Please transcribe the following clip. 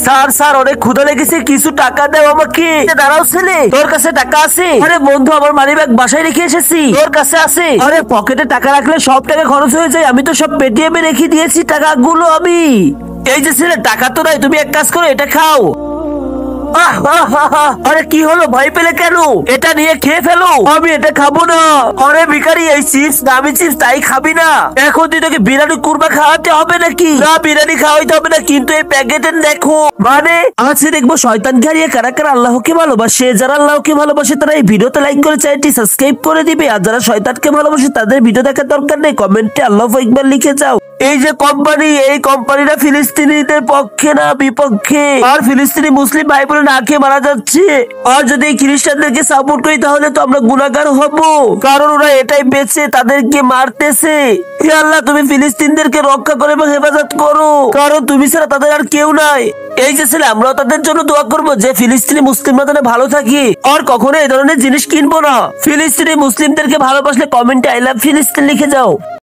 Sir sir অনেক ক্ষুধা লেগেছে, কিছু টাকা দাও আমাকে। দাঁড়াও ছেলে, তোর কাছে টাকা আছে? আরে বন্ধু, আমার মানি ব্যাগ বাসায় রেখে এসেছি, তোর কাছে আছে? আরে পকেটে টাকা রাখলে সব টাকা খরচ হয়ে যায়, আমি তো সব পেটিএম এ রেখে দিয়েছি টাকাগুলো আমি। এই যে ছেলে, টাকা তো নাই, তুমি এক কাজ করো, এটা খাও। আরে কি হলো, ভয় পেলে কেন? এটা নিয়ে খেয়ে ফেলো। আমি এটা খাবো না। আরে ভিখারি, এই চিপস দামি চিপস তাই খাবি না? এখন তুই তোকে বিরিয়ানি কুরমা খাওয়াতে হবে নাকি? না, বিরিয়ানি খাওয়াইতে হবে না, কিন্তু এই প্যাকেটে দেখো মানে আছে দেখবো শয়তান ঘাড়িয়ে কারা কারা আল্লাহকে ভালোবাসে। যারা আল্লাহকে ভালোবাসে তারা এই ভিডিওতে লাইক করে চ্যানেলটি সাবস্ক্রাইব করে দিবে, আর যারা শয়তানকে ভালোবাসে তাদের ভিডিও দেখার দরকার নেই, কমেন্টে আল্লাহু আকবার লিখে যাও। এই যে কোম্পানি, এই কোম্পানিটা ফিলিস্তিনিদের পক্ষে না বিপক্ষে, আর ফিলিস্তিনি মুসলিম ভাই বোনে না খেয়ে মারা যাচ্ছে। আর যদি এই খ্রিস্টানদেরকে সাপোর্ট করি তাহলে তো আমরা গুনাহগার হব, কারণ ওরা এটাই বেঁচে তাদেরকে মারতেছে। হে আল্লাহ, তুমি ফিলিস্তিনদেরকে রক্ষা করে এবং হেফাজত করো, কারণ তুমি ছাড়া তাদের আর কেউ নাই। এই যে ছেলে, আমরাও তাদের জন্য দোয়া করবো যে ফিলিস্তিনি মুসলিমরা যেন ভালো থাকি, আর কখনো এই ধরনের জিনিস কিনবো না। ফিলিস্তিনি মুসলিমদেরকে ভালোবাসলে কমেন্টে আই লাভ ফিলিস্তিন লিখে যাও।